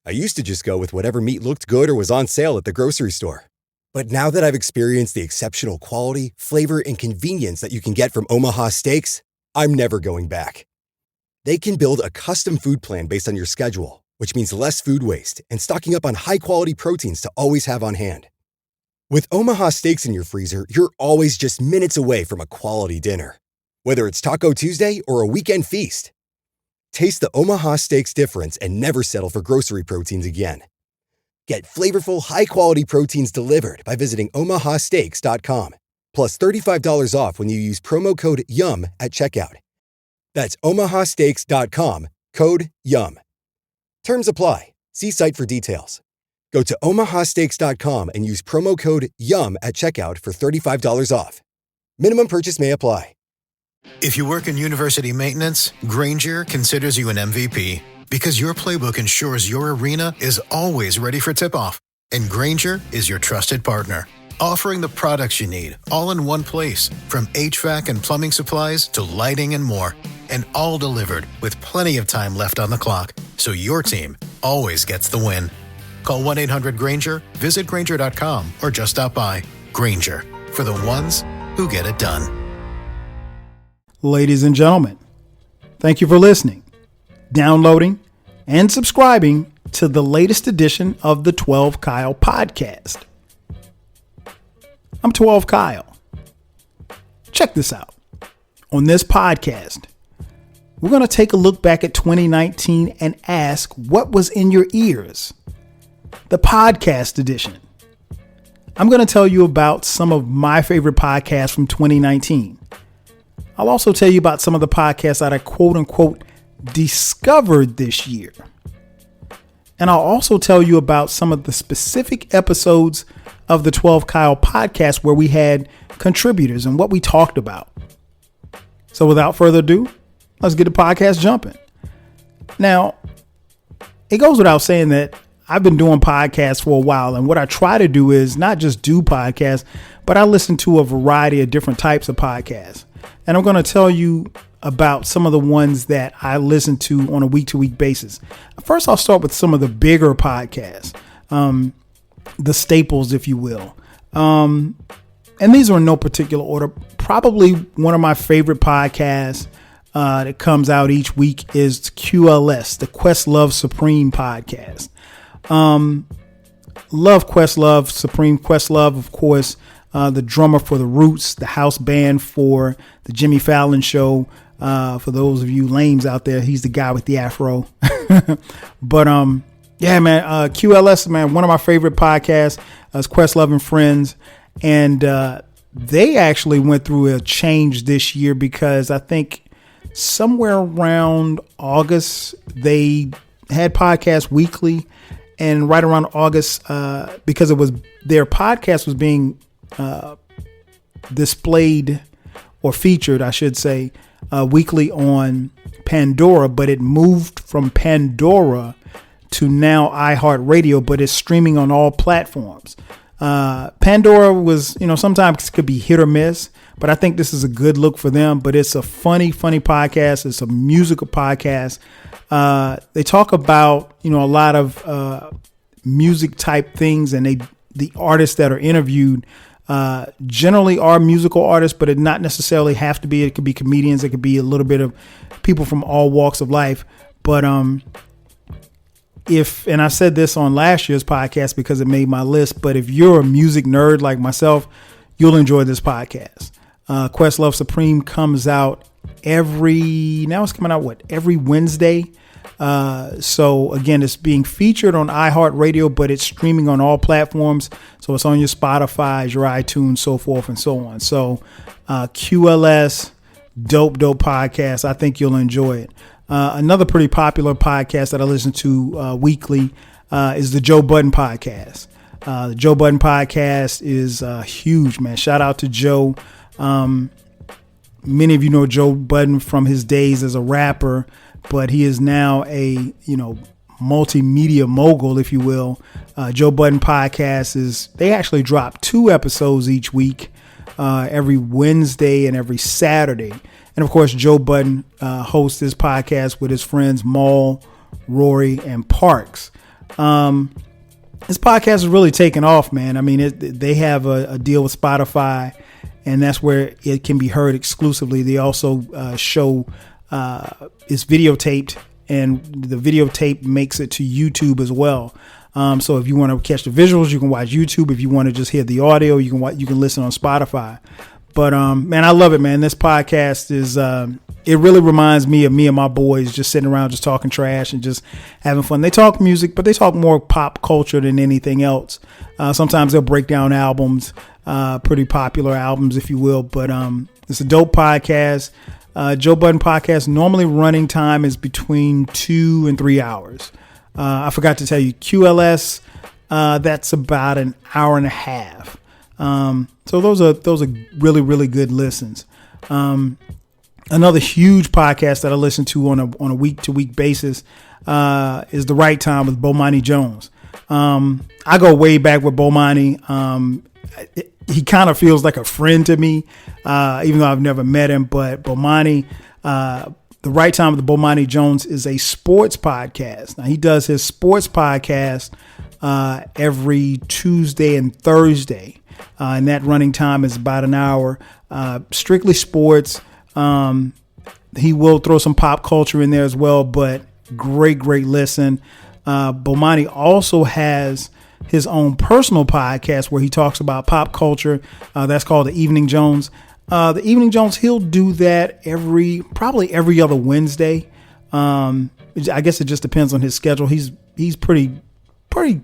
I used to just go with whatever meat looked good or was on sale at the grocery store. But now that I've experienced the exceptional quality, flavor, and convenience that you can get from Omaha Steaks, I'm never going back. They can build a custom food plan based on your schedule, which means less food waste and stocking up on high-quality proteins to always have on hand. With Omaha Steaks in your freezer, you're always just minutes away from a quality dinner. Whether it's Taco Tuesday or a weekend feast. Taste the Omaha Steaks difference and never settle for grocery proteins again. Get flavorful, high-quality proteins delivered by visiting omahasteaks.com. Plus $35 off when you use promo code YUM at checkout. That's omahasteaks.com, code YUM. Terms apply. See site for details. Go to omahasteaks.com and use promo code YUM at checkout for $35 off. Minimum purchase may apply. If you work in university maintenance, Grainger considers you an MVP because your playbook ensures your arena is always ready for tip-off. And Grainger is your trusted partner, offering the products you need all in one place, from HVAC and plumbing supplies to lighting and more, and all delivered with plenty of time left on the clock, so your team always gets the win. Call 1-800-GRAINGER, visit Grainger.com, or just stop by. Grainger, for the ones who get it done. Ladies and gentlemen, thank you for listening, downloading, and subscribing to the latest edition of the 12 Kyle podcast. I'm 12 Kyle. Check this out. On this podcast, we're going to take a look back at 2019 and ask what was in your ears. The podcast edition. I'm going to tell you about some of my favorite podcasts from 2019. I'll also tell you about some of the podcasts that I quote unquote discovered this year. And I'll also tell you about some of the specific episodes of the 12 Kyle podcast where we had contributors and what we talked about. So without further ado, let's get the podcast jumping. Now, it goes without saying that I've been doing podcasts for a while. And what I try to do is not just do podcasts, but I listen to a variety of different types of podcasts. And I'm going to tell you about some of the ones that I listen to on a week-to-week basis. First, I'll start with some of the bigger podcasts, the staples, if you will. And these are in no particular order. Probably one of my favorite podcasts that comes out each week is QLS, the Questlove Supreme podcast. Love Questlove, Supreme Questlove, of course, the drummer for The Roots, the house band for the Jimmy Fallon Show. For those of you lames out there, he's the guy with the afro. But yeah, man, QLS, man, one of my favorite podcasts is Questlove and Friends. And they actually went through a change this year because I think somewhere around August, they had podcasts weekly. And right around August, because it was their podcast was being displayed or featured, I should say, weekly on Pandora, but it moved from Pandora to now iHeartRadio, but it's streaming on all platforms. Pandora was, sometimes could be hit or miss, but I think this is a good look for them. But it's a funny podcast. It's a musical podcast. They talk about, a lot of music type things, and the artists that are interviewed generally are musical artists, but it not necessarily have to be. It could be comedians. It could be a little bit of people from all walks of life. But and I said this on last year's podcast because it made my list, but if you're a music nerd like myself, you'll enjoy this podcast. Questlove Supreme comes out every Wednesday. So again, it's being featured on iHeartRadio, but it's streaming on all platforms. So it's on your Spotify, your iTunes, so forth and so on. So QLS, dope podcast. I think you'll enjoy it. Another pretty popular podcast that I listen to weekly is the Joe Budden podcast. The Joe Budden podcast is huge, man. Shout out to Joe. Many of you know Joe Budden from his days as a rapper, but he is now a, multimedia mogul, if you will. Joe Budden podcast they actually drop 2 episodes each week, every Wednesday and every Saturday. And of course, Joe Budden hosts this podcast with his friends Maul, Rory, and Parks. This podcast is really taking off, man. I mean, they have a deal with Spotify, and that's where it can be heard exclusively. They also show it's videotaped, and the videotape makes it to YouTube as well. So if you want to catch the visuals, you can watch YouTube. If you want to just hear the audio, you can listen on Spotify. But man, I love it, man. This podcast is it really reminds me of me and my boys just sitting around, just talking trash and just having fun. They talk music, but they talk more pop culture than anything else. Sometimes they'll break down albums, pretty popular albums, if you will. But it's a dope podcast. Joe Budden podcast, normally running time is between 2 and 3 hours. I forgot to tell you, QLS, that's about an hour and a half. So those are really, really good listens. Another huge podcast that I listen to on a week to week basis is The Right Time with Bomani Jones. I go way back with Bomani. He kind of feels like a friend to me, even though I've never met him. But Bomani, The Right Time with Bomani Jones is a sports podcast. Now he does his sports podcast every Tuesday and Thursday. And that running time is about an hour, strictly sports. He will throw some pop culture in there as well, but great listen. Bomani also has his own personal podcast where he talks about pop culture. That's called The Evening Jones. The Evening Jones, he'll do that probably every other Wednesday. I guess it just depends on his schedule. He's pretty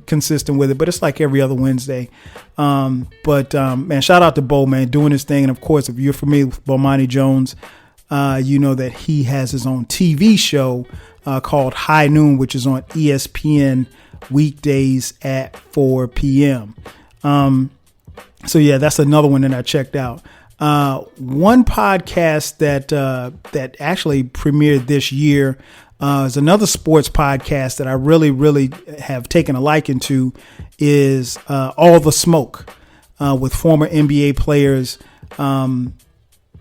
consistent with it, but it's like every other Wednesday. Man, shout out to Bo, man, doing his thing. And of course, if you're familiar with Bomani Jones, you know that he has his own TV show called High Noon, which is on ESPN weekdays at 4 p.m. So yeah, that's another one that I checked out. One podcast that actually premiered this year is another sports podcast that I really have taken a liking to, is All the Smoke with former NBA players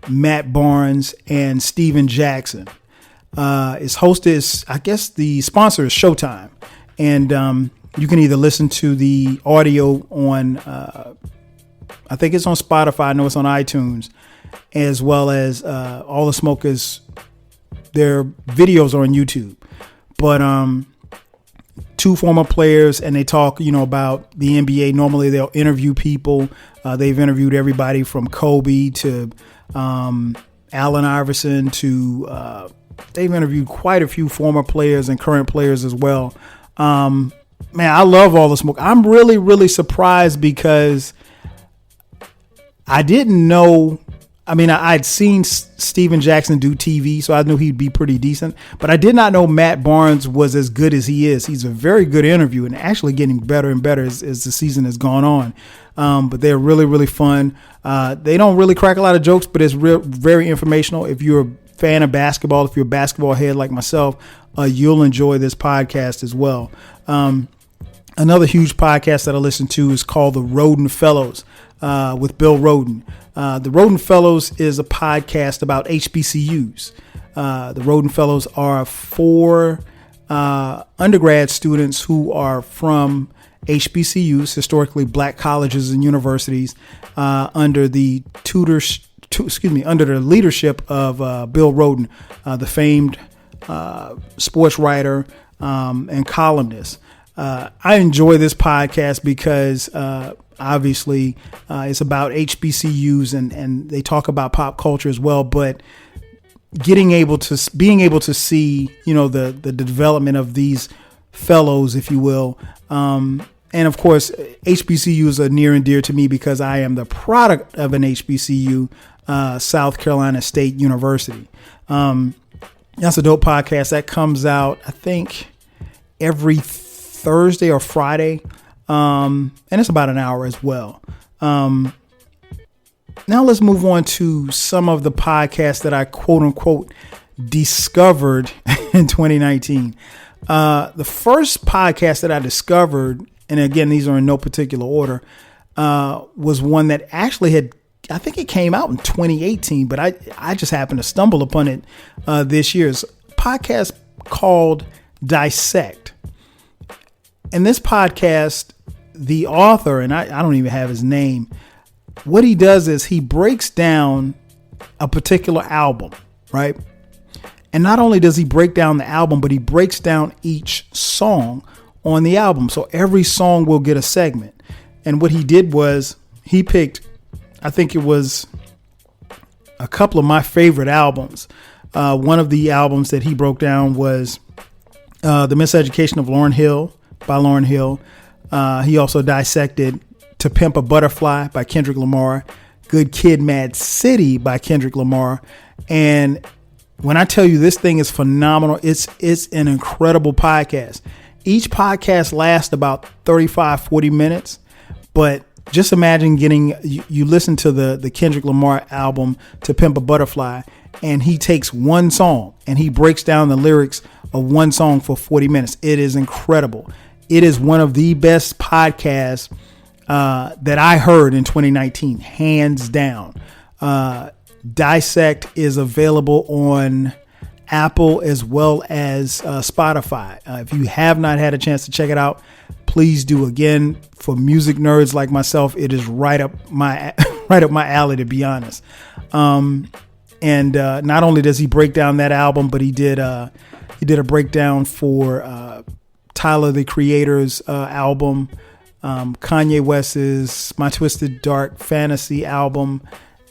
Matt Barnes and Steven Jackson. It's hosted, I guess the sponsor is Showtime, and you can either listen to the audio on I think it's on Spotify. I know it's on iTunes, as well as All the Smoke their videos are on YouTube. But two former players, and they talk, about the NBA. Normally they'll interview people. They've interviewed everybody from Kobe to Allen Iverson to they've interviewed quite a few former players and current players as well. Man, I love All the Smoke. I'm really surprised because I didn't know. I mean, I'd seen Steven Jackson do TV, so I knew he'd be pretty decent. But I did not know Matt Barnes was as good as he is. He's a very good interview and actually getting better and better as the season has gone on. But they're really fun. They don't really crack a lot of jokes, but it's very informational. If you're a fan of basketball, if you're a basketball head like myself, you'll enjoy this podcast as well. Another huge podcast that I listen to is called The Rhoden Fellows with Bill Rhoden. The Rhoden Fellows is a podcast about HBCUs. The Rhoden Fellows are 4 undergrad students who are from HBCUs, historically black colleges and universities, under the under the leadership of Bill Rhoden, the famed sports writer and columnist. I enjoy this podcast because obviously it's about HBCUs and they talk about pop culture as well, but being able to see, the development of these fellows, if you will. And of course, HBCUs are near and dear to me because I am the product of an HBCU, South Carolina State University. That's a dope podcast that comes out, I think, every Thursday or Friday. And it's about an hour as well. Now let's move on to some of the podcasts that I quote unquote discovered in 2019. The first podcast that I discovered, and again, these are in no particular order, was one that actually I think it came out in 2018, but I just happened to stumble upon it this year. It's a podcast called Dissect. in this podcast, the author, and I don't even have his name, what he does is he breaks down a particular album, right? And not only does he break down the album, but he breaks down each song on the album. So every song will get a segment. And what he did was he picked, I think it was a couple of my favorite albums. One of the albums that he broke down was The Miseducation of Lauryn Hill by Lauryn Hill. He also dissected To Pimp a Butterfly by Kendrick Lamar, Good Kid, Mad City by Kendrick Lamar. And when I tell you this thing is phenomenal, it's an incredible podcast. Each podcast lasts about 35, 40 minutes, but just imagine you listen to the Kendrick Lamar album, To Pimp a Butterfly, and he takes one song and he breaks down the lyrics of one song for 40 minutes. It is incredible. It is one of the best podcasts that I heard in 2019, hands down. Dissect is available on Apple as well as Spotify. If you have not had a chance to check it out, please do. Again, for music nerds like myself, it is right up my alley, to be honest. And not only does he break down that album, but he did a breakdown for Tyler the Creator's album, Kanye West's My Twisted Dark Fantasy album,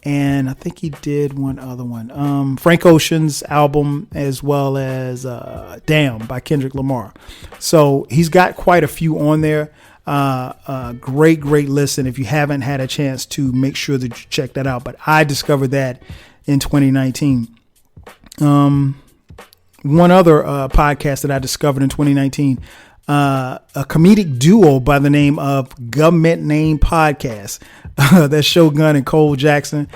and I think he did one other one, Frank Ocean's album, as well as Damn by Kendrick Lamar. So he's got quite a few on there. Great listen. If you haven't had a chance to, make sure that you check that out. But I discovered that in 2019. One other podcast that I discovered in 2019, a comedic duo by the name of Government Name Podcast. That's Shogun and Cole Jackson,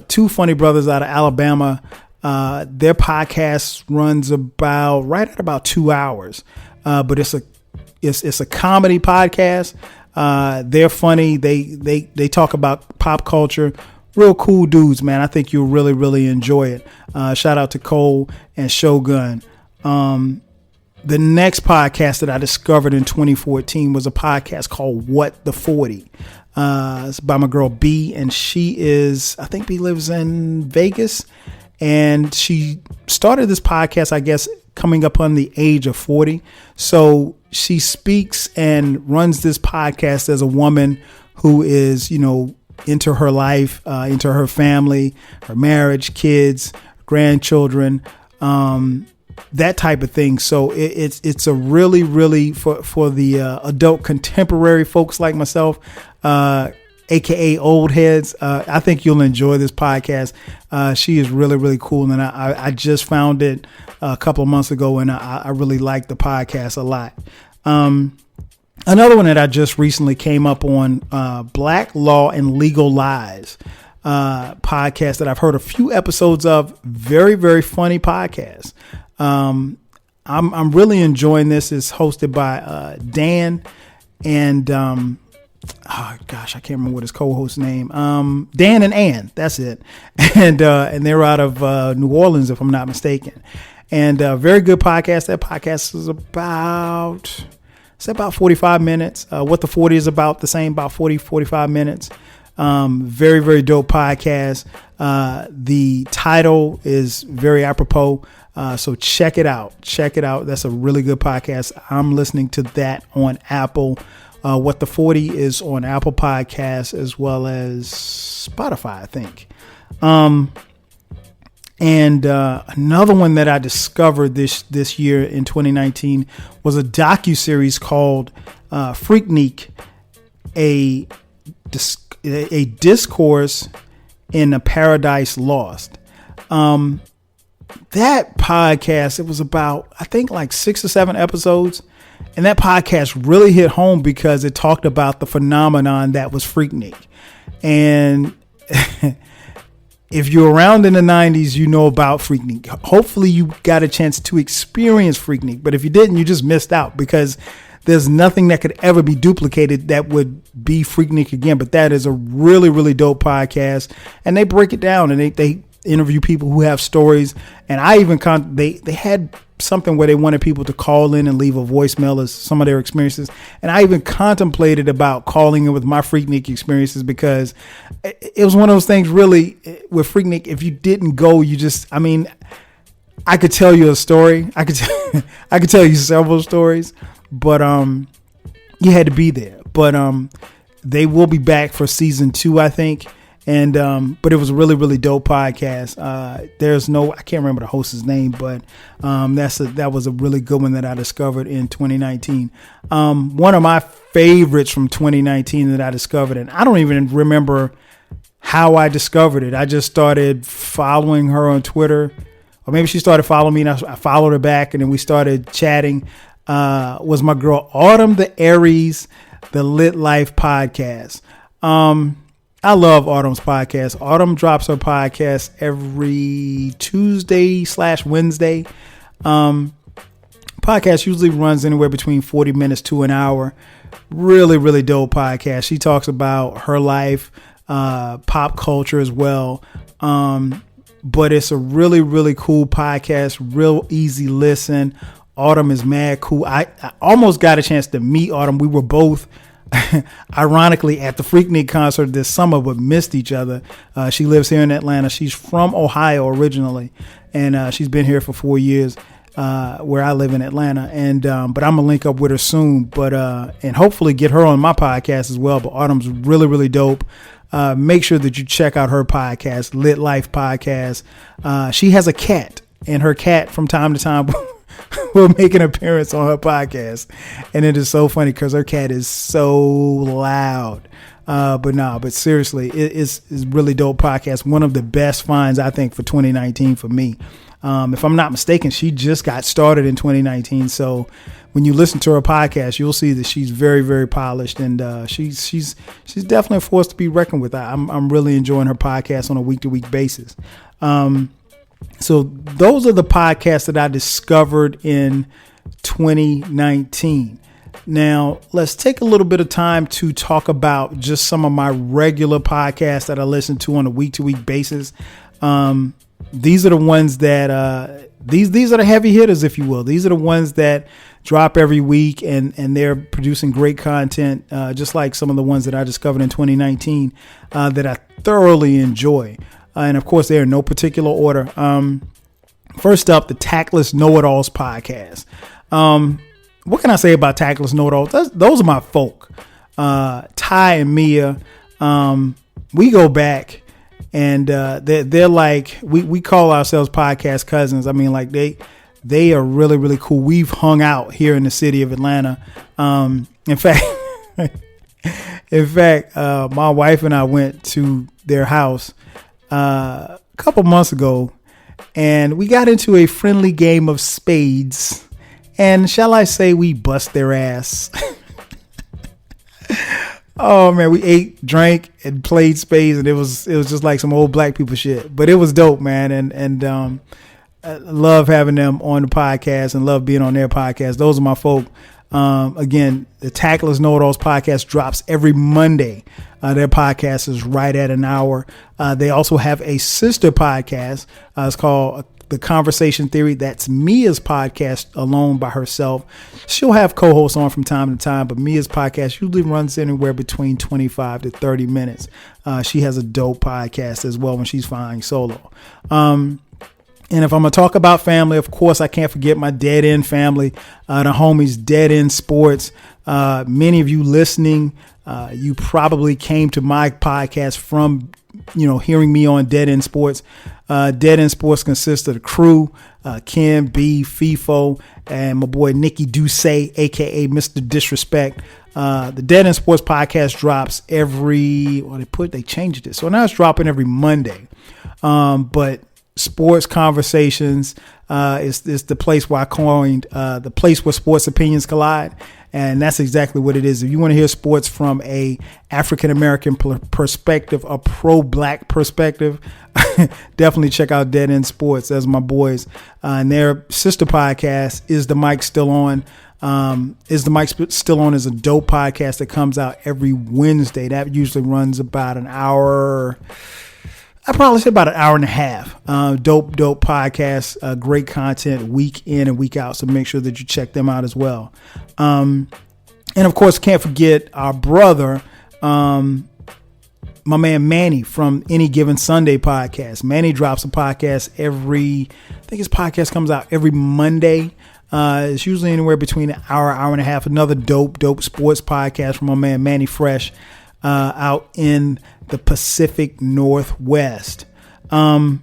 two funny brothers out of Alabama. Their podcast runs right at about 2 hours, but it's a comedy podcast. They're funny. They talk about pop culture. Real cool dudes, man. I think you'll really enjoy it. Shout out to Cole and Shogun. The next podcast that I discovered in 2014 was a podcast called What the 40. It's by my girl B, and I think B lives in Vegas, and she started this podcast, I guess, coming up on the age of 40. So she speaks and runs this podcast as a woman who is, into her life, into her family, her marriage, kids, grandchildren, that type of thing. So it's a really for the adult contemporary folks like myself, aka old heads. I think you'll enjoy this podcast. She is really cool, and I just found it a couple of months ago, and I really like the podcast a lot. Another one that I just recently came up on, Black Law and Legal Lies podcast that I've heard a few episodes of. Very funny podcast. I'm really enjoying this. It's hosted by Dan and I can't remember what his co-host's name. Dan and Ann, that's it. And they're out of New Orleans, if I'm not mistaken. And very good podcast. That podcast is about 45 minutes. What the 40 is about, the same, about 45 minutes. Very dope podcast. The title is very apropos. So check it out. That's a really good podcast. I'm listening to that on Apple. What the 40 is on Apple Podcasts as well as Spotify, I think. And another one that I discovered this year in 2019 was a docuseries called Freaknik, a discourse in a Paradise Lost. That podcast, it was about, I think, like 6 or 7 episodes. And that podcast really hit home because it talked about the phenomenon that was Freaknik. And if you're around in the 90s, you know about Freaknik. Hopefully you got a chance to experience Freaknik. But if you didn't, you just missed out, because there's nothing that could ever be duplicated that would be Freaknik again. But that is a really dope podcast. And they break it down, and interview people who have stories. And I even they had something where they wanted people to call in and leave a voicemail as some of their experiences. And I even contemplated about calling in with my Freaknik experiences, because it was one of those things really with Freaknik. If you didn't go, I could tell you a story. I could tell you several stories, but you had to be there. But they will be back for season 2, I think. And but it was a really, really dope podcast. I can't remember the host's name, but that was a really good one that I discovered in 2019. One of my favorites from 2019 that I discovered, and I don't even remember how I discovered it. I just started following her on Twitter, or maybe she started following me and I followed her back, and then we started chatting. Was my girl Autumn the Aries, the Lit Life podcast. I love Autumn's podcast. Autumn drops her podcast every Tuesday/Wednesday. Podcast usually runs anywhere between 40 minutes to an hour. Really, really dope podcast. She talks about her life, pop culture as well. But it's a really, really cool podcast. Real easy listen. Autumn is mad cool. I almost got a chance to meet Autumn. We were both ironically at the Freaknik concert this summer, but missed each other. She lives here in Atlanta. She's from Ohio originally, and she's been here for 4 years, where I live in Atlanta. And but I'm gonna link up with her soon, but and hopefully get her on my podcast as well. But Autumn's really, really dope. Make sure that you check out her podcast, Lit Life Podcast. She has a cat, and her cat from time to time will make an appearance on her podcast, and it is so funny because her cat is so loud. But seriously, it's really dope podcast. One of the best finds, I think, for 2019 for me. If I'm not mistaken, she just got started in 2019. So when you listen to her podcast, you'll see that she's very, very polished, and she's definitely a force to be reckoned with. I'm really enjoying her podcast on a week-to-week basis. So those are the podcasts that I discovered in 2019. Now, let's take a little bit of time to talk about just some of my regular podcasts that I listen to on a week-to-week basis. These are the ones that these are the heavy hitters, if you will. These are the ones that drop every week, and they're producing great content, just like some of the ones that I discovered in 2019 that I thoroughly enjoy. And of course, they're in no particular order. First up, the Tactless Know-It-Alls podcast. What can I say about Tactless Know-It-Alls? Those are my folk. Ty and Mia, we go back, and they're like, we call ourselves podcast cousins. I mean, like they are really, really cool. We've hung out here in the city of Atlanta. In fact, my wife and I went to their house a couple months ago, and we got into a friendly game of spades, and shall I say we bust their ass. Oh man, we ate, drank, and played spades, and it was just like some old black people shit, but it was dope, man. And I love having them on the podcast and love being on their podcast. Those are my folk. Again, the Tactless Know-It-Alls podcast drops every Monday. Their podcast is right at an hour. They also have a sister podcast. It's called The Conversation Theory. That's Mia's podcast alone by herself. She'll have co-hosts on from time to time, but Mia's podcast usually runs anywhere between 25 to 30 minutes. She has a dope podcast as well when she's flying solo. And if I'm going to talk about family, of course, I can't forget my Dead End family, the homies Dead End Sports. Many of you listening, you probably came to my podcast from, hearing me on Dead End Sports. Dead End Sports consists of the crew, Kim, B, FIFO, and my boy Nikki Duce, a.k.a. Mr. Disrespect. The Dead End Sports podcast drops they changed it. So now it's dropping every Monday. But Sports Conversations is the place where I coined the place where sports opinions collide, and that's exactly what it is. If you want to hear sports from a African American perspective, a pro-black perspective, definitely check out Dead End Sports. That's my boys, and their sister podcast Is the Mic Still On? Is the Mic Still On is a dope podcast that comes out every Wednesday. That usually runs about an hour I probably say about an hour and a half. Dope podcast, great content week in and week out. So make sure that you check them out as well. And of course, can't forget our brother, my man Manny from Any Given Sunday podcast. Manny drops a podcast I think his podcast comes out every Monday. It's usually anywhere between an hour and a half. Another dope sports podcast from my man Manny Fresh out in the Pacific Northwest. Who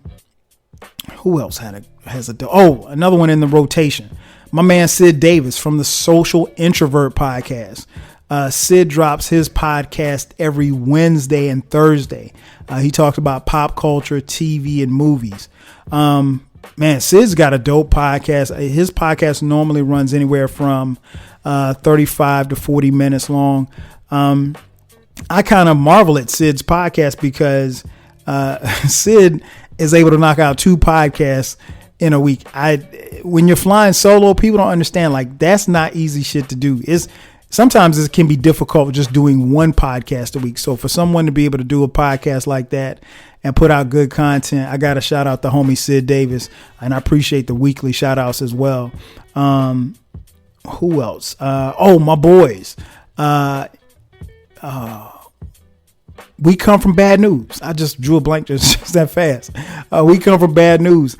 else has another one in the rotation. My man Sid Davis from the Social Introvert podcast. Sid drops his podcast every Wednesday and Thursday. He talks about pop culture, TV, and movies. Man, Sid's got a dope podcast. His podcast normally runs anywhere from 35 to 40 minutes long. I kind of marvel at Sid's podcast because Sid is able to knock out 2 podcasts in a week. When you're flying solo, people don't understand, like, that's not easy shit to do. Sometimes it can be difficult just doing 1 podcast a week. So for someone to be able to do a podcast like that and put out good content, I got to shout out the homie Sid Davis, and I appreciate the weekly shout outs as well. Who else? My boys. We Come From Bad News. I just drew a blank just that fast. We Come From Bad News.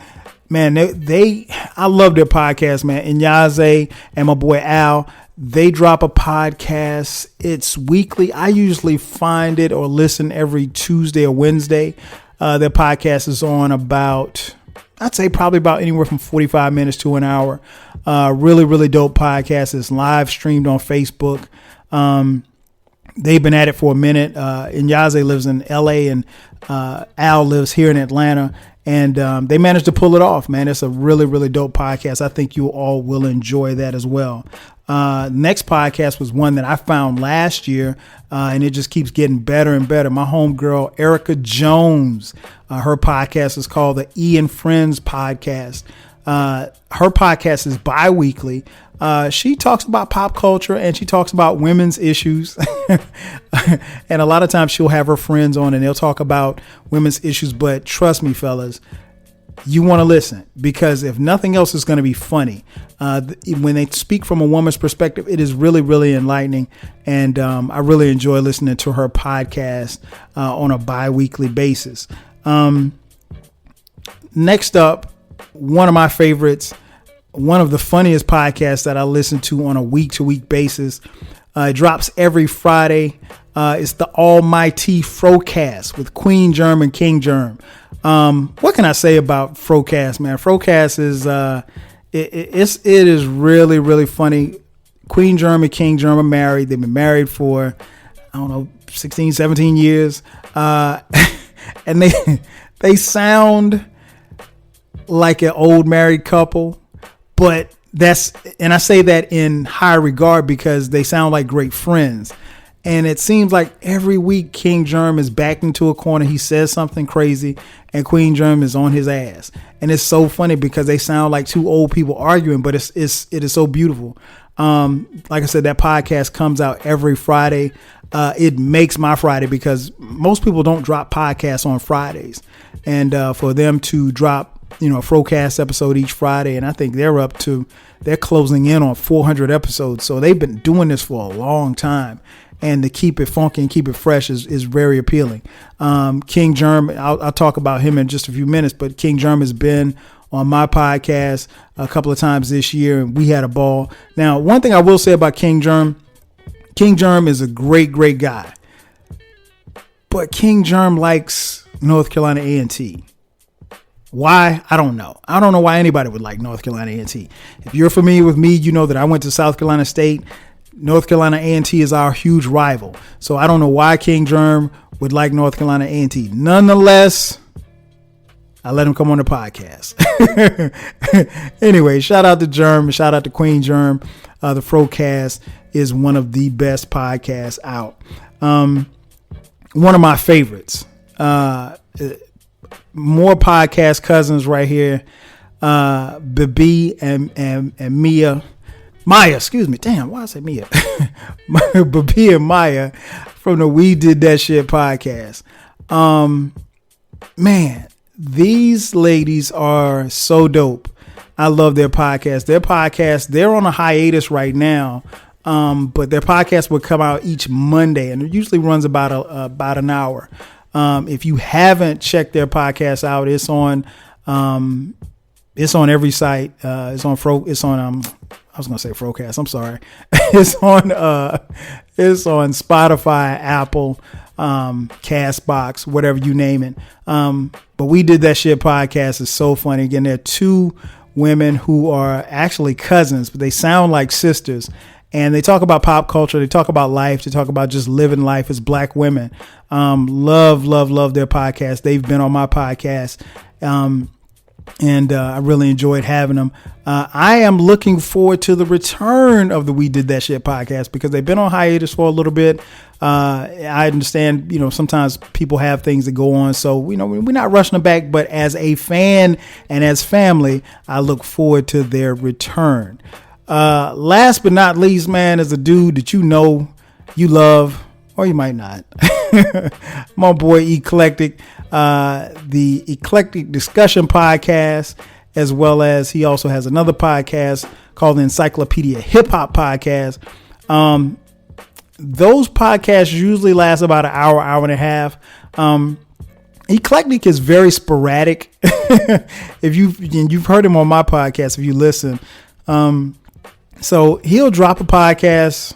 Man, I love their podcast, man. Inyaze and my boy Al, they drop a podcast. It's weekly. I usually find it or listen every Tuesday or Wednesday. Their podcast is on I'd say probably about anywhere from 45 minutes to an hour. Really, really dope podcast. It's live streamed on Facebook. They've been at it for a minute. Inyaze lives in LA and Al lives here in Atlanta. And they managed to pull it off, man. It's a really, really dope podcast. I think you all will enjoy that as well. Next podcast was one that I found last year, and it just keeps getting better and better. My homegirl, Erica Jones, her podcast is called the E and Friends podcast. Her podcast is bi-weekly. She talks about pop culture and she talks about women's issues. And a lot of times she'll have her friends on and they'll talk about women's issues. But trust me, fellas, you want to listen, because if nothing else, is going to be funny. When they speak from a woman's perspective, it is really, really enlightening. And I really enjoy listening to her podcast on a bi-weekly basis. Next up, one of my favorites, one of the funniest podcasts that I listen to on a week-to-week basis. It drops every Friday. It's the Almighty Frocast with Queen Germ and King Germ. What can I say about Frocast, man? Frocast is it is really, really funny. Queen Germ and King Germ are married. They've been married for, 16, 17 years. And they sound like an old married couple, but and I say that in high regard because they sound like great friends. And it seems like every week King Germ is backed into a corner. He says something crazy and Queen Germ is on his ass. And it's so funny because they sound like 2 old people arguing, but it is so beautiful. Like I said, that podcast comes out every Friday. It makes my Friday because most people don't drop podcasts on Fridays. And for them to drop, a Frocast episode each Friday, and I think they're closing in on 400 episodes. So they've been doing this for a long time. And to keep it funky and keep it fresh is very appealing. King Germ, I'll talk about him in just a few minutes, but King Germ has been on my podcast a couple of times this year, and we had a ball. Now, one thing I will say about King Germ is a great, great guy. But King Germ likes North Carolina A&T. Why? I don't know. I don't know why anybody would like North Carolina A&T. If you're familiar with me, you know that I went to South Carolina State. North Carolina A&T is our huge rival. So I don't know why King Germ would like North Carolina A&T. Nonetheless, I let him come on the podcast. Anyway, shout out to Germ. Shout out to Queen Germ. The Frocast is one of the best podcasts out. One of my favorites. More podcast cousins right here. Bibi and Mia. Maya, excuse me. Damn, why I say Mia? Bibi and Maya from the We Did That Shit podcast. man, these ladies are so dope. I love their podcast. They're on a hiatus right now, but their podcast will come out each Monday, and it usually runs about an hour. If you haven't checked their podcast out, it's on every site. It's on I was gonna say Frocast. I'm sorry. It's on Spotify, Apple, Castbox, whatever you name it. But We Did That Shit podcast is so funny. Again, they're two women who are actually cousins, but they sound like sisters. And they talk about pop culture. They talk about life. They talk about just living life as black women. Love their podcast. They've been on my podcast. And I really enjoyed having them. I am looking forward to the return of the We Did That Shit podcast because they've been on hiatus for a little bit. I understand, sometimes people have things that go on. So, we're not rushing them back. But as a fan and as family, I look forward to their return. Last but not least, man, is a dude that you love, or you might not. My boy Eclectic, the Eclectic Discussion podcast, as well as he also has another podcast called the Encyclopedia Hip Hop Podcast. Those podcasts usually last about an hour and a half. Eclectic is very sporadic. If you've heard him on my podcast, if you listen, so he'll drop a podcast,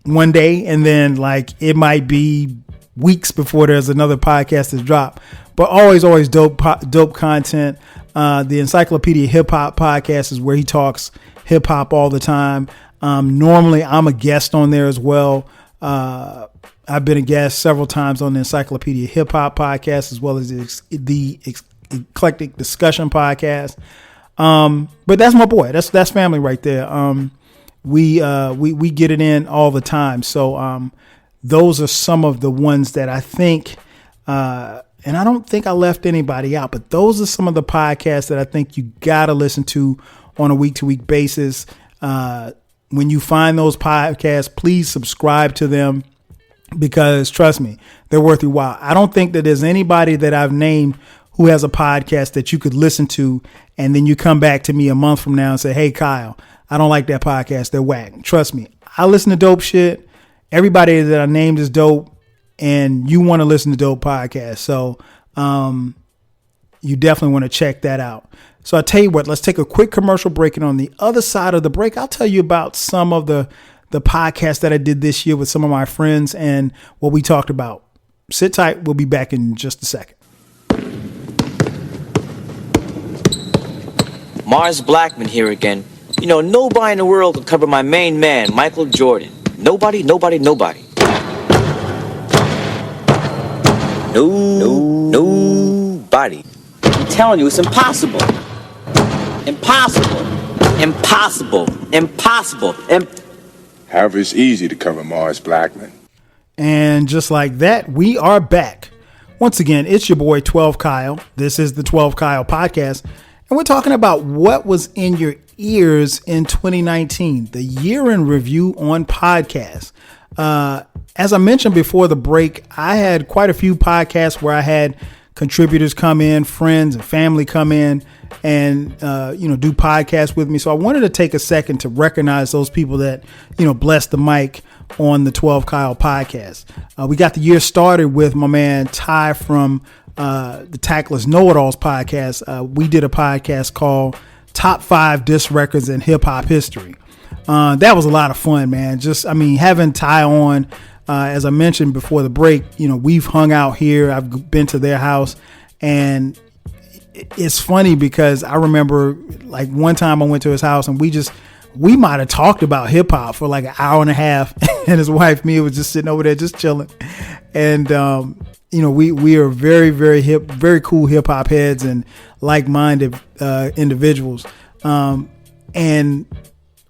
one day, and then it might be weeks before there's another podcast that's dropped, but always dope content. The Encyclopedia Hip Hop podcast is where he talks hip hop all the time. Normally I'm a guest on there as well. I've been a guest several times on the Encyclopedia Hip Hop podcast, as well as the Eclectic Discussion podcast. But that's my boy. That's family right there. We get it in all the time. So, those are some of the ones that I think, and I don't think I left anybody out, but those are some of the podcasts that I think you got to listen to on a week-to-week basis. When you find those podcasts, please subscribe to them because trust me, they're worth your while. I don't think that there's anybody that I've named who has a podcast that you could listen to and then you come back to me a month from now and say, hey, Kyle, I don't like that podcast. They're whack. Trust me. I listen to dope shit. Everybody that I named is dope, and you want to listen to dope podcasts. So you definitely want to check that out. So I tell you what, let's take a quick commercial break. And on the other side of the break, I'll tell you about some of the podcasts that I did this year with some of my friends and what we talked about. Sit tight. We'll be back in just a second. Mars Blackman here again. Nobody in the world could cover my main man, Michael Jordan. Nobody. Nobody. I'm telling you, it's impossible. Impossible. However, it's easy to cover Mars Blackman. And just like that, we are back. Once again, it's your boy 12 Kyle. This is the 12 Kyle podcast. And we're talking about what was in your ears in 2019, the year in review on podcasts. As I mentioned before the break, I had quite a few podcasts where I had contributors come in, friends and family come in and, do podcasts with me. So I wanted to take a second to recognize those people that, blessed the mic on the 12 Kyle podcast. We got the year started with my man Ty from the Tactless Know-It-Alls podcast. We did a podcast called Top 5 Diss Records in Hip Hop History. That was a lot of fun, man. Having Ty on, as I mentioned before the break, we've hung out here. I've been to their house, and it's funny because I remember one time I went to his house and we might have talked about hip hop for an hour and a half, and his wife Mia was just sitting over there just chilling. And we are very, very hip, very cool hip hop heads and like-minded individuals. And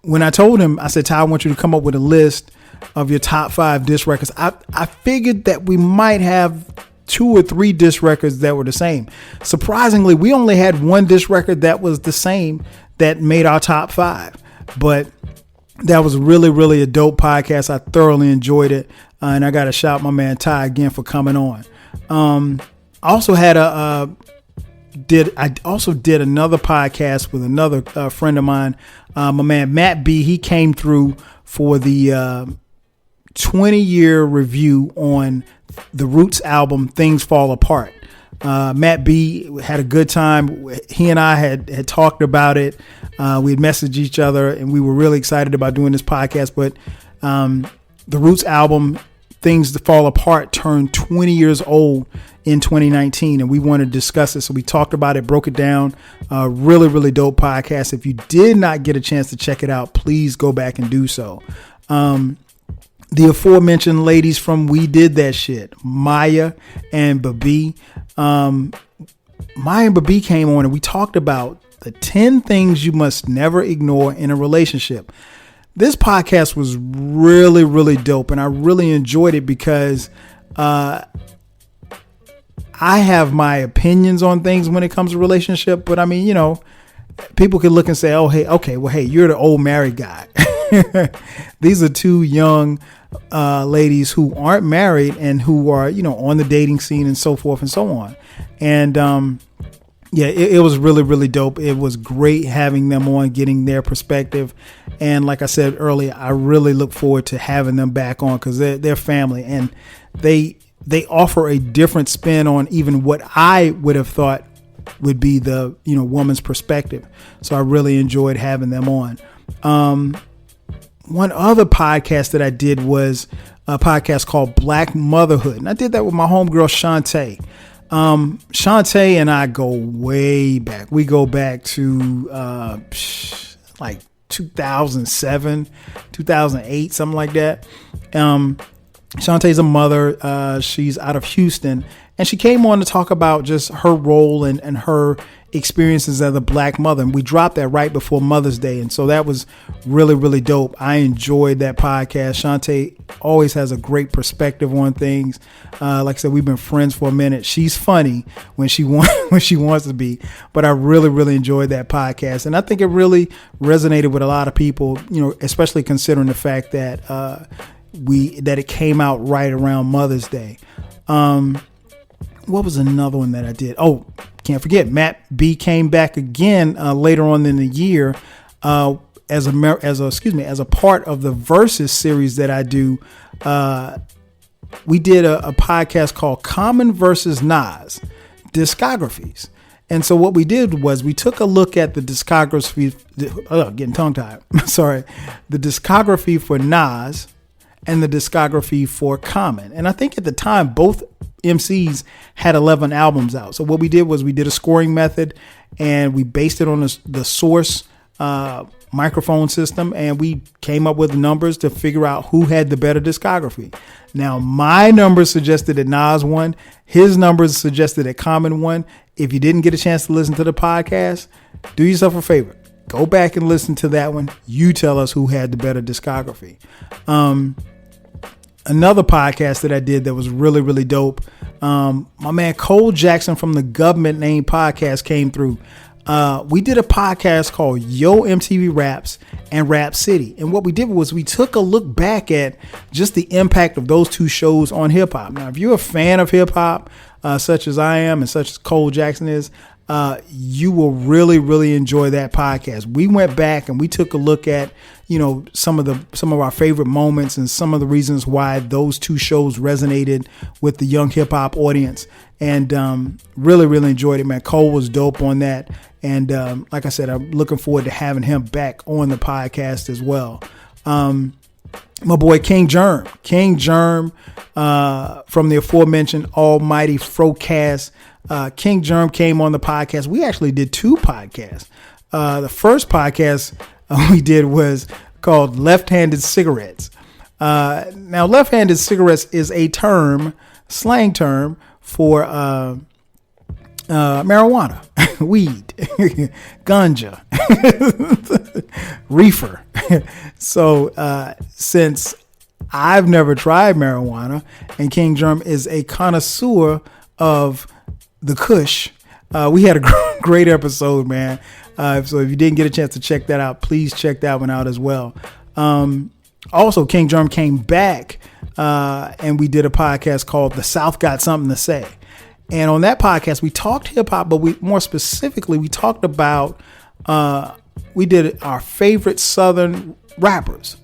when I told him, I said, Ty, I want you to come up with a list of your top 5 diss records. I figured that we might have 2 or 3 diss records that were the same. Surprisingly, we only had 1 diss record that was the same that made our top 5. But that was really, really a dope podcast. I thoroughly enjoyed it. And I got to shout my man Ty again for coming on. I also had I also did another podcast with another friend of mine, my man Matt B. He came through for the 20-year review on the Roots album Things Fall Apart. Matt B had a good time. He and I had talked about it. We had messaged each other, and we were really excited about doing this podcast. But the Roots album Things Fall Apart turned 20 years old in 2019, and we wanted to discuss it. So we talked about it, broke it down. Really, really dope podcast. If you did not get a chance to check it out, please go back and do so. The aforementioned ladies from We Did That Shit, Maya and Babi. Maya and Babi came on and we talked about the 10 things you must never ignore in a relationship. This podcast was really, really dope, and I really enjoyed it because I have my opinions on things when it comes to relationship. But I mean, you know, people can look and say, oh, hey, okay, well, hey, you're the old married guy. These are two young ladies who aren't married and who are, you know, on the dating scene and so forth and so on. And yeah, it was really, really dope. It was great having them on, getting their perspective. And like I said earlier, I really look forward to having them back on because they're family, and they offer a different spin on even what I would have thought would be the, you know, woman's perspective. So I really enjoyed having them on. One other podcast that I did was a podcast called Black Motherhood. And I did that with my homegirl, Shantae. Shantae and I go way back. We go back to like 2007, 2008, something like that. Shantae's a mother. She's out of Houston. And she came on to talk about just her role and her experiences as a Black mother. And we dropped that right before Mother's Day. And so that was really, really dope. I enjoyed that podcast. Shantae always has a great perspective on things. Like I said, we've been friends for a minute. She's funny when she wants to be, but I really, really enjoyed that podcast. And I think it really resonated with a lot of people, you know, especially considering the fact that, that it came out right around Mother's Day. What was another one that I did? Oh, can't forget, Matt B came back again later on in the year as a part of the Versus series that I do. We did a podcast called Common versus Nas Discographies. And so what we did was we took a look at the discography, getting tongue tied. Sorry, the discography for Nas and the discography for Common. And I think at the time, both MCs had 11 albums out. So what we did was we did a scoring method, and we based it on the Source microphone system, and we came up with numbers to figure out who had the better discography. Now, my numbers suggested that Nas won. His numbers suggested that Common won. If you didn't get a chance to listen to the podcast, do yourself a favor. Go back and listen to that one. You tell us who had the better discography. Another podcast that I did that was really, really dope. My man Cole Jackson from the Government Name Podcast came through. We did a podcast called Yo MTV Raps and Rap City. And what we did was we took a look back at just the impact of those two shows on hip hop. Now, if you're a fan of hip hop, such as I am and such as Cole Jackson is, you will really, really enjoy that podcast. We went back and we took a look at, you know, some of our favorite moments and some of the reasons why those two shows resonated with the young hip hop audience. And really, really enjoyed it, man. Cole was dope on that. And like I said, I'm looking forward to having him back on the podcast as well. My boy King Germ from the aforementioned Almighty Frocast. King Germ came on the podcast. We actually did two podcasts. The first podcast we did was called Left-Handed Cigarettes. Now, left-handed cigarettes is a slang term for marijuana, weed, ganja, reefer. So since I've never tried marijuana and King Germ is a connoisseur of the Kush, we had a great episode, man. So if you didn't get a chance to check that out, please check that one out as well. Also, King Germ came back and we did a podcast called The South Got Something to Say. And on that podcast, we talked hip hop, but we talked about, we did our favorite Southern rappers.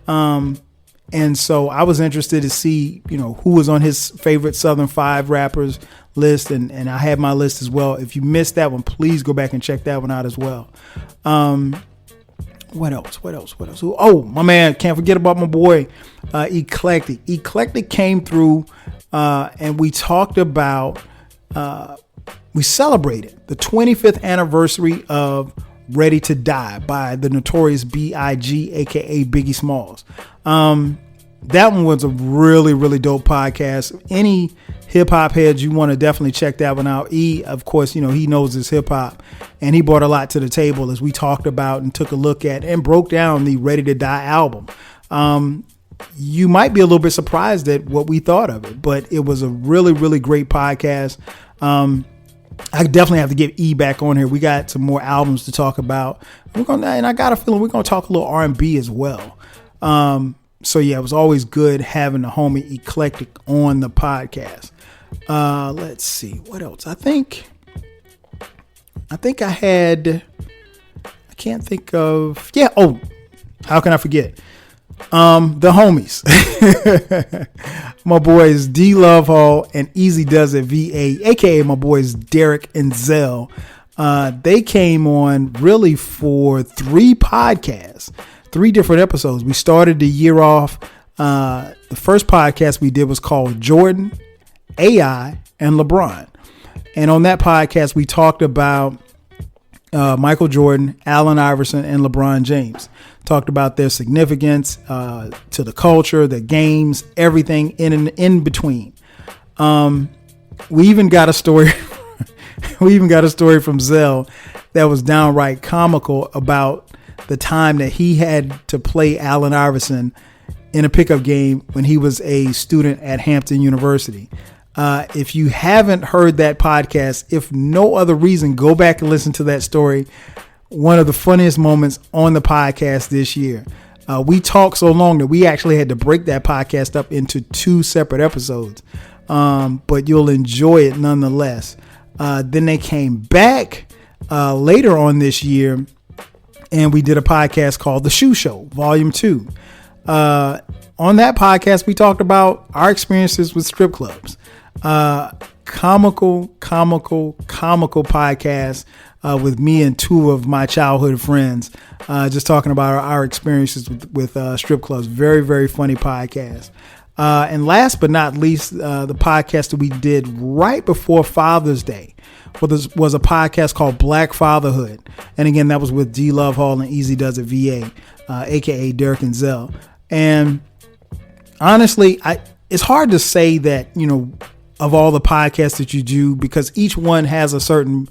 And so I was interested to see, who was on his favorite Southern 5 rappers list. And I had my list as well. If you missed that one, please go back and check that one out as well. What else? Oh, my man, can't forget about my boy, Eclectic. Eclectic came through and we talked about, we celebrated the 25th anniversary of Ready to Die by the Notorious B.I.G., aka Biggie Smalls. That one was a really, really dope podcast. Any hip hop heads, you want to definitely check that one out. Of course, he knows his hip hop, and he brought a lot to the table as we talked about and took a look at and broke down the Ready to Die album. You might be a little bit surprised at what we thought of it, but it was a really, really great podcast. I definitely have to get E back on here. We got some more albums to talk about. And I got a feeling we're going to talk a little R&B as well. So yeah, it was always good having the homie Eclectic on the podcast. Let's see what else. I think I can't think of. Yeah. Oh, how can I forget? The homies, my boys D Love Hall and Easy Does It VA, aka my boys Derek and Zell. They came on really for 3 podcasts, 3 different episodes. We started the year off. The first podcast we did was called Jordan, AI, and LeBron. And on that podcast, we talked about Michael Jordan, Allen Iverson, and LeBron James. Talked about their significance to the culture, the games, everything in between. We even got a story. We even got a story from Zell that was downright comical about the time that he had to play Allen Iverson in a pickup game when he was a student at Hampton University. If you haven't heard that podcast, if no other reason, go back and listen to that story. One of the funniest moments on the podcast this year. We talked so long that we actually had to break that podcast up into 2 separate episodes. But you'll enjoy it nonetheless. Then they came back later on this year and we did a podcast called The Shoe Show, Volume 2. On that podcast, we talked about our experiences with strip clubs. Comical podcast with me and 2 of my childhood friends, just talking about our experiences with strip clubs. Very, very funny podcast. And last but not least, the podcast that we did right before Father's Day was a podcast called Black Fatherhood. And again, that was with D Love Hall and Easy Does It VA, aka Derek and Zell. And honestly, it's hard to say that, of all the podcasts that you do, because each one has a certain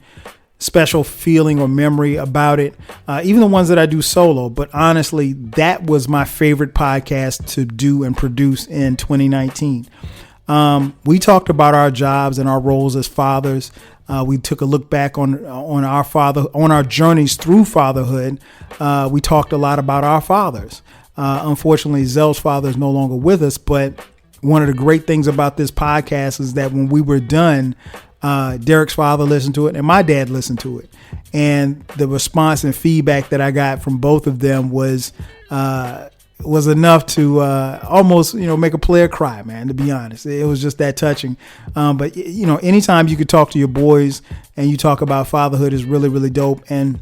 special feeling or memory about it. Even the ones that I do solo. But honestly, that was my favorite podcast to do and produce in 2019. We talked about our jobs and our roles as fathers. We took a look back on our journeys through fatherhood. We talked a lot about our fathers. Unfortunately, Zell's father is no longer with us, but one of the great things about this podcast is that when we were done, Derek's father listened to it and my dad listened to it. And the response and feedback that I got from both of them was enough to almost, make a player cry, man, to be honest. It was just that touching. But, anytime you could talk to your boys and you talk about fatherhood is really, really dope. And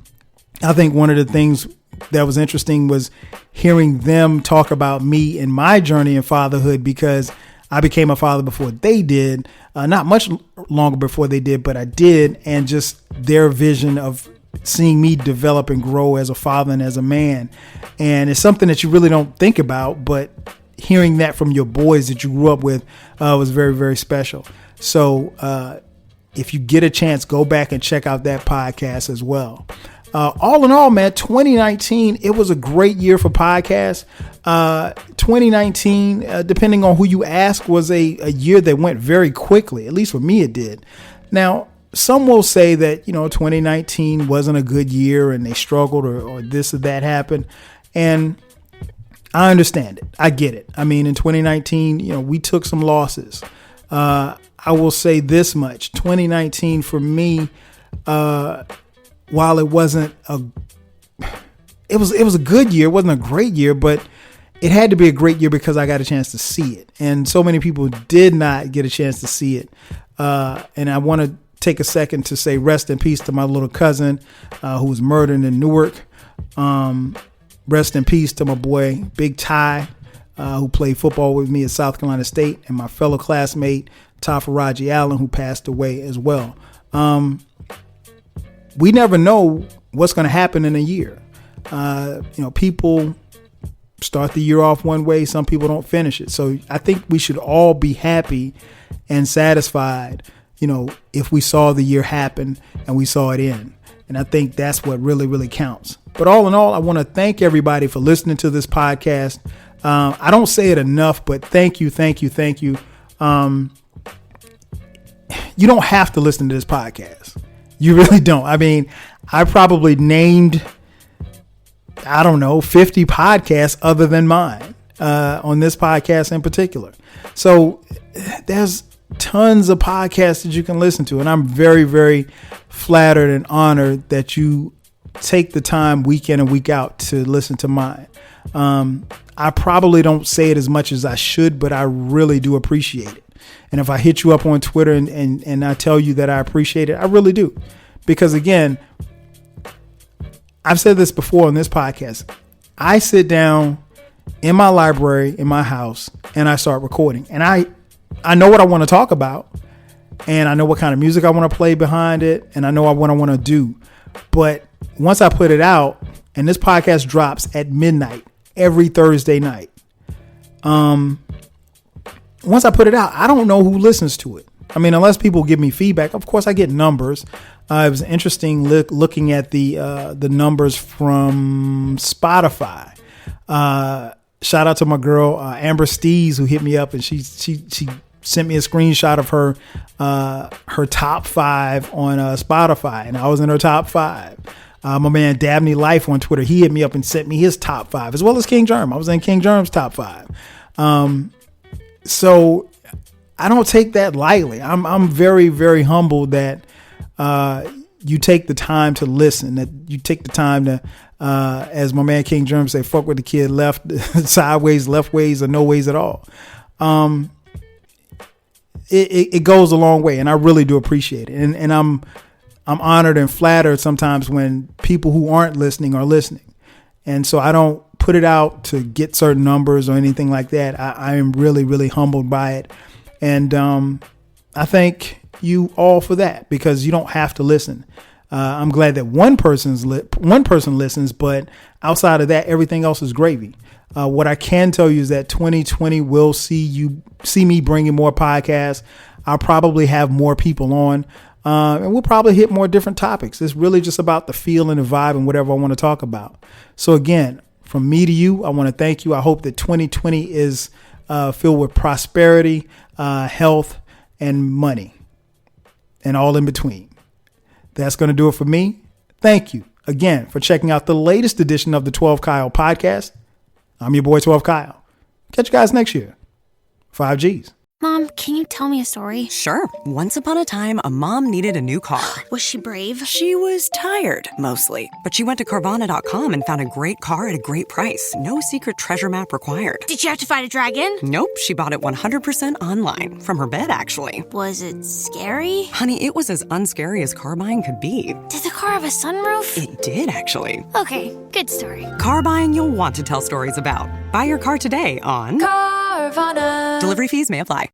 I think one of the things that was interesting was hearing them talk about me and my journey in fatherhood, because I became a father before they did, not much longer before they did, but I did. And just their vision of seeing me develop and grow as a father and as a man. And it's something that you really don't think about, but hearing that from your boys that you grew up with was very, very special. So if you get a chance, go back and check out that podcast as well. All in all, man, 2019, it was a great year for podcasts. 2019, depending on who you ask, was a year that went very quickly. At least for me, it did. Now, some will say that, 2019 wasn't a good year and they struggled or this or that happened. And I understand it. I get it. I mean, in 2019, we took some losses. I will say this much. 2019 for me, while it wasn't it was a good year. It wasn't a great year, but it had to be a great year because I got a chance to see it. And so many people did not get a chance to see it. And I want to take a second to say rest in peace to my little cousin who was murdered in Newark. Rest in peace to my boy, Big Ty, who played football with me at South Carolina State, and my fellow classmate, Tafaraji Allen, who passed away as well. We never know what's going to happen in a year. People start the year off one way. Some people don't finish it. So I think we should all be happy and satisfied, if we saw the year happen and we saw it end. And I think that's what really, really counts. But all in all, I want to thank everybody for listening to this podcast. I don't say it enough, but thank you. You don't have to listen to this podcast. You really don't. I mean, I probably named, 50 podcasts other than mine on this podcast in particular. So there's tons of podcasts that you can listen to. And I'm very, very flattered and honored that you take the time week in and week out to listen to mine. I probably don't say it as much as I should, but I really do appreciate it. And if I hit you up on Twitter and I tell you that I appreciate it, I really do. Because again, I've said this before on this podcast. I sit down in my library, in my house, and I start recording. And I know what I want to talk about, and I know what kind of music I want to play behind it, and I know what I want to do. But once I put it out, and this podcast drops at midnight every Thursday night, once I put it out, I don't know who listens to it. I mean, unless people give me feedback. Of course, I get numbers. It was interesting looking at the numbers from Spotify. Shout out to my girl Amber Stees, who hit me up, and she sent me a screenshot of her top 5 on Spotify, and I was in her top 5. My man Dabney Life on Twitter, he hit me up and sent me his top 5, as well as King Germ. I was in King Germ's top 5. So I don't take that lightly. I'm very, very humbled that you take the time to listen, that you take the time to, as my man King Germ say, fuck with the kid left, sideways, left ways, or no ways at all. It goes a long way, and I really do appreciate it. And I'm honored and flattered sometimes when people who aren't listening are listening. And so I don't put it out to get certain numbers or anything like that. I am really, really humbled by it. And I thank you all for that, because you don't have to listen. I'm glad that one person listens, but outside of that, everything else is gravy. What I can tell you is that 2020 will see me bringing more podcasts. I'll probably have more people on, and we'll probably hit more different topics. It's really just about the feel and the vibe and whatever I want to talk about. So again, from me to you, I want to thank you. I hope that 2020 is filled with prosperity, health, and money, and all in between. That's going to do it for me. Thank you again for checking out the latest edition of the 12 Kyle podcast. I'm your boy 12 Kyle. Catch you guys next year. 5Gs. Mom, can you tell me a story? Sure. Once upon a time, a mom needed a new car. Was she brave? She was tired, mostly. But she went to Carvana.com and found a great car at a great price. No secret treasure map required. Did you have to fight a dragon? Nope. She bought it 100% online. From her bed, actually. Was it scary? Honey, it was as unscary as car buying could be. Did the car have a sunroof? It did, actually. Okay, good story. Car buying you'll want to tell stories about. Buy your car today on Carvana. Delivery fees may apply.